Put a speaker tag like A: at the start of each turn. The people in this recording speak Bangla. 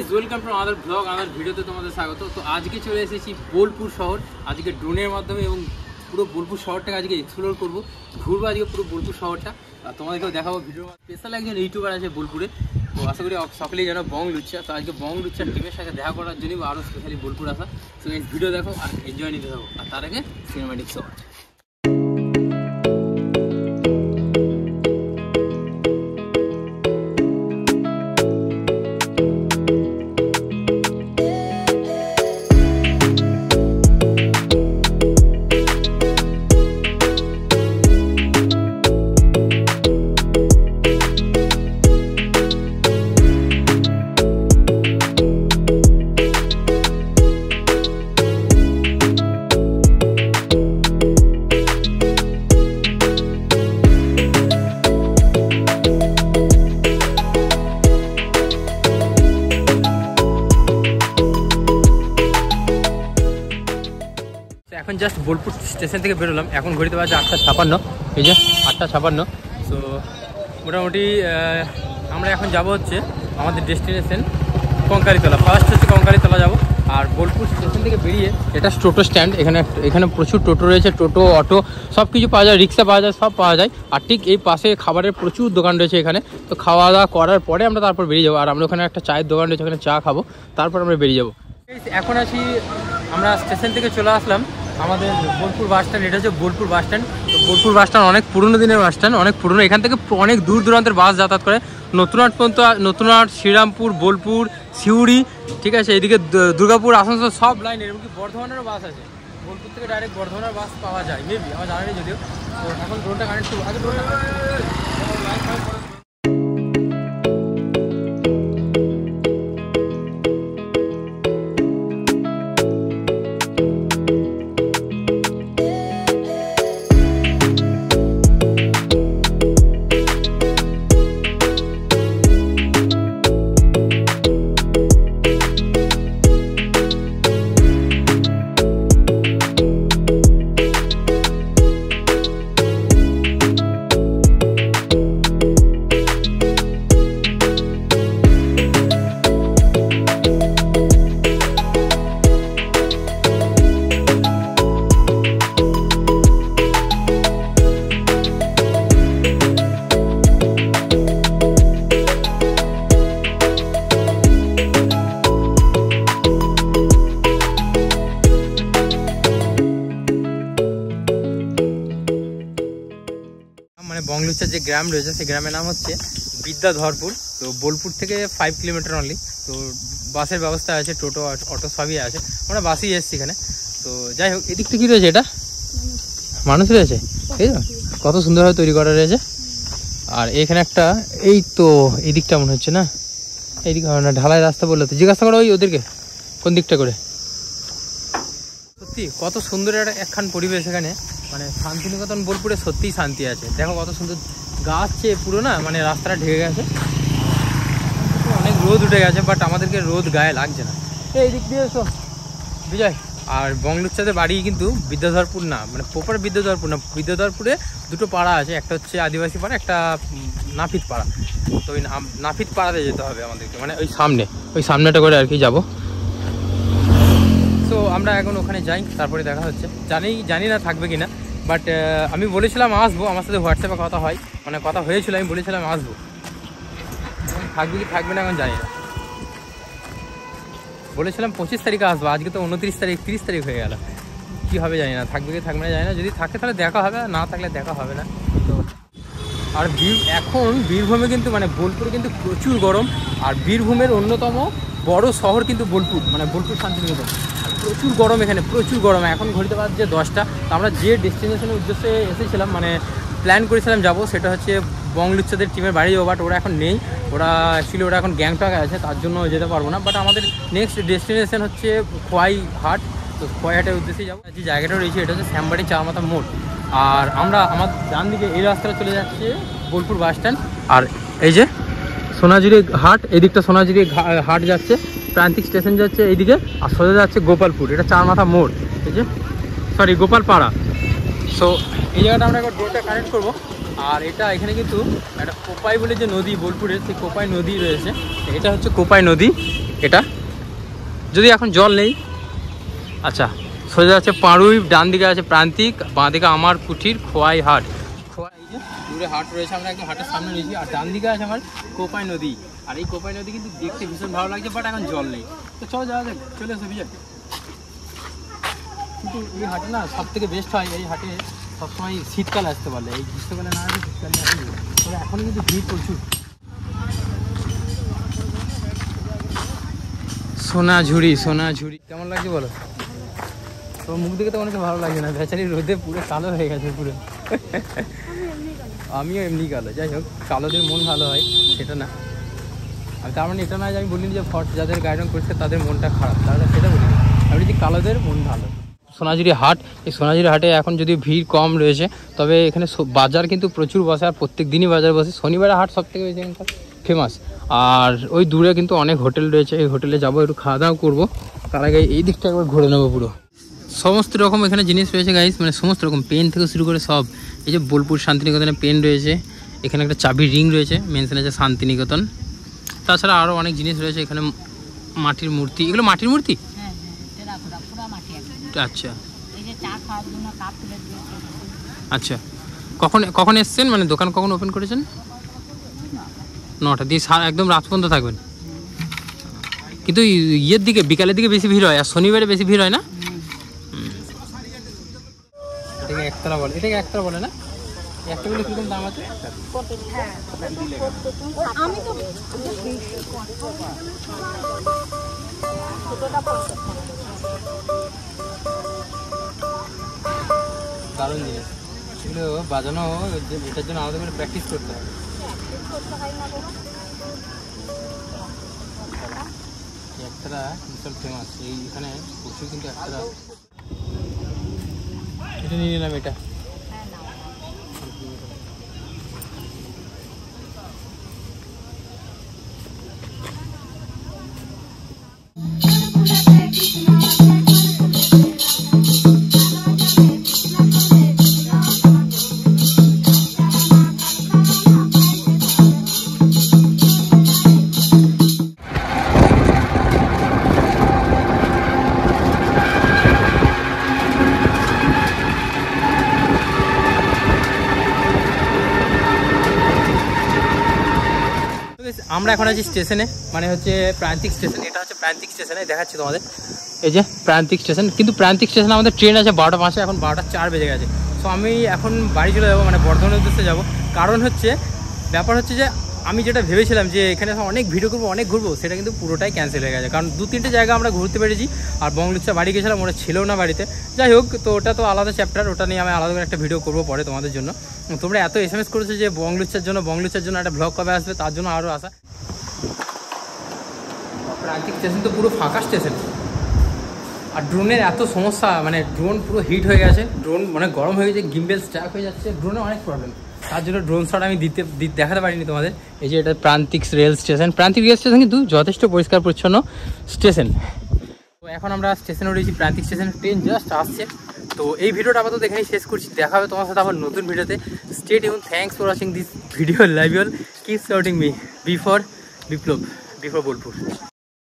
A: Guys, welcome to other vlog, other ভিডিওতে তোমাদের স্বাগত। তো আজকে চলে এসেছি বোলপুর শহর। আজকে ড্রোনের মাধ্যমে এবং পুরো বোলপুর শহরটাকে আজকে এক্সপ্লোর করবো, ঘুরবো আজকে পুরো বোলপুর শহরটা। আর তোমাদেরকেও দেখাবো ভিডিওর। স্পেশাল একজন ইউটিউবার আছে বোলপুরে, তো আশা করি সকলেই জানো বং লুচ্চা। তো আজকে বং লুচ্চার টিমের সাথে দেখা করার জন্যই আরও স্পেশালি বোলপুর আসা। তো এই ভিডিও দেখো আর এনজয় নিতে থাকো। আর তার আগে সিনেমাটিক শট। এখন জাস্ট বোলপুর স্টেশন থেকে বেরোলাম, এখন ঘড়িতে বাজে 8:56। এই যে 8:56। সো মোটামুটি আমরা এখন যাব হচ্ছে আমাদের ডেস্টিনেশন কঙ্কালীতলা। ফার্স্ট হচ্ছে কঙ্কালীতলা যাব। আর বোলপুর স্টেশন থেকে বেরিয়ে এটা টোটো স্ট্যান্ড, এখানে প্রচুর টোটো রয়েছে, টোটো অটো সব কিছু পাওয়া যায়, রিক্সা পাওয়া যায়, সব পাওয়া যায়। আর ঠিক এই পাশে খাবারের প্রচুর দোকান রয়েছে এখানে। তো খাওয়া দাওয়া করার পরে আমরা তারপর বেরিয়ে যাবো। আর আমরা ওখানে একটা চায়ের দোকান রয়েছে, ওখানে চা খাবো, তারপর আমরা বেরিয়ে যাবো। এখন আছি, আমরা স্টেশন থেকে চলে আসলাম আমাদের বোলপুর বাস স্ট্যান্ড। এটা হচ্ছে বোলপুর বাস স্ট্যান্ড। তো বোলপুর বাস স্ট্যান্ড অনেক পুরনো দিনের বাস স্ট্যান্ড, অনেক পুরনো। এখান থেকে অনেক দূর দূরান্তের বাস যাতায়াত করে, নতুনহাট পর্যন্ত, নতুনহাট, শ্রীরামপুর, বোলপুর, সিউড়ি, ঠিক আছে, এইদিকে দুর্গাপুর, আসানসোল সব লাইন, এমনকি বর্ধমানেরও বাস আছে। বোলপুর থেকে ডাইরেক্ট বর্ধমানের বাস পাওয়া যায় মেবি, আমার জানা নেই যদিও। তো এখন ড্রোনটা কানেক্ট করবো, আগে ড্রোনটা বং লুচ্চার যে গ্রাম রয়েছে সেই গ্রামের নাম হচ্ছে বিদ্যাধরপুর। তো বোলপুর থেকে 5 কিলোমিটার অনলি। তো বাসের ব্যবস্থা আছে, টোটো অটো সবই আছে, আমরা বাসেই এসেছি এখানে। তো যাই হোক, এদিকটা কি রয়েছে, এটা মানুষ রয়েছে, এই তো কত সুন্দরভাবে তৈরি করা রয়েছে। আর এখানে একটা, এই তো এই দিকটা মনে হচ্ছে না, এইদিকে হবে না, ঢালাই রাস্তা বললো তো জিজ্ঞাসা করো ওই ওদেরকে কোন দিকটা করে। সত্যি কত সুন্দর একটা একখান পরিবেশ এখানে, মানে শান্তিনিকেতন বোলপুরে সত্যিই শান্তি আছে। দেখো কত সুন্দর গাছ পুরো, না মানে রাস্তাটা ঢেকে গেছে, অনেক রোদ উঠে গেছে, বাট আমাদেরকে রোদ গায়ে লাগছে না। এই দিক দিয়ে এসো বিজয়। আর বং লুচ্চাদের বাড়ি কিন্তু বিদ্যাধরপুর না, মানে প্রপার বিদ্যাধরপুর না, বিদ্যাধরপুরে দুটো পাড়া আছে, একটা হচ্ছে আদিবাসী পাড়া, একটা নাপিত পাড়া। তো ওই নাপিত পাড়াতে যেতে হবে আমাদেরকে, মানে ওই সামনেটা করে আর কি যাবো। তো আমরা এখন ওখানে যাই, তারপরে দেখা হচ্ছে। জানি না থাকবে কিনা, বাট আমি বলেছিলাম আসবো, আমার সাথে হোয়াটসঅ্যাপে কথা হয়, মানে কথা হয়েছিল, আমি বলেছিলাম আসবো। থাকবে কি থাকবে না এখন জানি না। বলেছিলাম 25 তারিখে আসবো, আজকে তো 29 তারিখ, 30 তারিখ হয়ে গেল। কী হবে জানি না, থাকবে কি থাকবে না জানি না। যদি থাকে তাহলে দেখা হবে, না থাকলে দেখা হবে না। তো আর এখন বীরভূমে কিন্তু, মানে বোলপুরে কিন্তু প্রচুর গরম। আর বীরভূমের অন্যতম বড় শহর কিন্তু বোলপুর, মানে বোলপুর শান্তিনিকেতন। প্রচুর গরম এখানে, প্রচুর গরম। এখন ঘড়িতে বাজছে 10টা। তো আমরা যে ডেস্টিনেশনের উদ্দেশ্যে এসেছিলাম, মানে প্ল্যান করেছিলাম যাবো, সেটা হচ্ছে বং লুচ্চাদের টিমের বাড়ি যাবো। বাট ওরা এখন নেই, ওরা অ্যাকচুয়ালি ওরা এখন গ্যাংটকে আছে, তার জন্য যেতে পারবো না। বাট আমাদের নেক্সট ডেস্টিনেশন হচ্ছে খোয়াইহাট। তো খোয়াইহাটের উদ্দেশ্যে যাবো। যে জায়গাটা রয়েছে এটা হচ্ছে শ্যামবাড়ি চামাতা মোড়। আর আমরা আমার ডান দিকে এই রাস্তাটা চলে যাচ্ছে বোলপুর বাস স্ট্যান্ড। আর এই যে সোনাঝুরি হাট, এদিকটা সোনাঝুরি হাট যাচ্ছে, প্রান্তিক স্টেশন যাচ্ছে এইদিকে, আর সোজা যাচ্ছে গোপালপুর, এটা চারমাথা মোড়, এই যে সরি গোপালপাড়া। সো এই জায়গাটা আমরা একবার ড্রোনটা কানেক্ট করবো। আর এটা এখানে কিন্তু একটা কোপাই বলে যে নদী বোলপুরের, সেই কোপাই নদী রয়েছে, এটা হচ্ছে কোপাই নদী। এটা যদি এখন জল নেই। আচ্ছা, সোজা আছে পাড়ুই, ডান দিকে আছে প্রান্তিক, বাঁ দিকে আমার কুঠির খোয়াই হাট। খোয়াই এই যে দূরে হাট রয়েছে, আমরা একদম হাটের সামনে রয়েছি। আর ডান দিকে আছে আমার কোপাই নদী। আর এই কোপাই নদী কিন্তু দেখতে ভীষণ ভালো লাগছে, বাট এখন জল নেই। তো চলো যাওয়া যাক, চলে এসো বিজয়। কিন্তু এই হাটে না সব থেকে বেস্ট হয়, এই হাটে সবসময় শীতকালে আসতে পারলে, এই গ্রীষ্মকালে না আসলে শীতকালে আসে। তবে এখন কিন্তু ভিড় প্রচুর। সোনাঝুরি, সোনাঝুরি কেমন লাগছে বলো? তো মুখ দেখে তো অনেকে ভালো লাগছে না, বেচারি রোদে পুরো কালো হয়ে গেছে পুরো। আমিও এমনি কালো, যাই হোক কালোদের মন ভালো হয় সেটা না। আর তার মানে এটা না যে আমি বলিনি যে যাদের গাইড করছে তাদের মনটা খারাপ, তাহলে সেটা বলিনি। আমি বলছি কালোদের মন ভালো। সোনাঝুরি হাট, এই সোনাঝুরি হাটে এখন যদি ভিড় কম রয়েছে, তবে এখানে বাজার কিন্তু প্রচুর বসে, আর প্রত্যেক দিনই বাজার বসে। শনিবারে হাট সব থেকে বেশি ফেমাস। আর ওই দূরে কিন্তু অনেক হোটেল রয়েছে, এই হোটেলে যাবো, একটু খাওয়া দাওয়া করবো। তার আগে এই দিকটা একবার ঘুরে নেবো পুরো। সমস্ত রকম এখানে জিনিস রয়েছে গাইস, মানে সমস্ত রকম পেন থেকে শুরু করে সব। এই যে বোলপুর শান্তিনিকেতনে পেন রয়েছে, এখানে একটা চাবির রিং রয়েছে, মেনশন আছে শান্তিনিকেতন। তাছাড়া আরও অনেক জিনিস রয়েছে এখানে, মাটির মূর্তি, এগুলো মাটির মূর্তি। আচ্ছা আচ্ছা, কখন কখন এসছেন, মানে দোকান কখন ওপেন করেছেন? 9টা দিয়ে একদম রাত পর্যন্ত থাকবেন। কিন্তু ইয়ের দিকে বিকালের দিকে বেশি ভিড় হয়, আর শনিবারে বেশি ভিড় হয় না? এটাকে একতলা বলে, এটাকে একতলা বলে না? একটা বলে কিরকম দাম আছে? দারুণ জিনিস, এগুলো বাজানো এটার জন্য আমাদের মানে প্র্যাকটিস করতে হবে। একতলা ভীষণ ফেমাস, এইখানে প্রচুর কিন্তু একতলা। এটা নিয়ে নিলাম, এটা আমরা এখন আছি স্টেশনে, মানে হচ্ছে প্রান্তিক স্টেশন। এটা হচ্ছে প্রান্তিক স্টেশনে, দেখাচ্ছি তোমাদের। এই যে প্রান্তিক স্টেশন, কিন্তু প্রান্তিক স্টেশনে আমাদের ট্রেন আছে 12টা 5-এ, এখন 12টা 4 বেজে গেছে। সো আমি এখন বাড়ি চলে যাবো, মানে বর্ধমানের উদ্দেশ্যে যাবো। কারণ হচ্ছে ব্যাপার হচ্ছে যে আমি যেটা ভেবেছিলাম যে এখানে অনেক ভিডিও করবো, অনেক ঘুরবো, সেটা কিন্তু পুরোটাই ক্যান্সেল হয়ে গেছে। কারণ 2-3টে জায়গা আমরা ঘুরতে পেরেছি, আর বংলুচ্চা বাড়ি গেছিলাম, ওরা ছিল না বাড়িতে। যাই হোক, তো ওটা তো আলাদা চ্যাপ্টার, ওটা নিয়ে আমি আলাদা করে একটা ভিডিও করবো পরে তোমাদের জন্য। তোমরা এত SMS করেছো যে বংলুচ্চার জন্য একটা ব্লগ কবে আসবে, তার জন্য আরও আসা। প্রান্তিক স্টেশন তো পুরো ফাঁকা স্টেশন। আর ড্রোনের এত সমস্যা, মানে ড্রোন পুরো হিট হয়ে গেছে, ড্রোন মানে গরম হয়ে গেছে, গিম্বেল স্ট্যাক হয়ে যাচ্ছে, ড্রোনে অনেক প্রবলেম। তার জন্য ড্রোন শট আমি দেখাতে পারিনি তোমাদের। এই যে এটা প্রান্তিক রেল স্টেশন, প্রান্তিক রেল স্টেশন কিন্তু যথেষ্ট পরিষ্কার পরিচ্ছন্ন স্টেশন। তো এখন আমরা স্টেশনে উঠেছি, প্রান্তিক স্টেশন, ট্রেন জাস্ট আসছে। তো এই ভিডিওটা আপাতত এখানেই শেষ করছি, দেখা হবে তোমার সাথে আবার নতুন ভিডিওতে। Stay tune, thanks for watching this video, love you all, keep supporting me. Before Biplab, before Bolpur.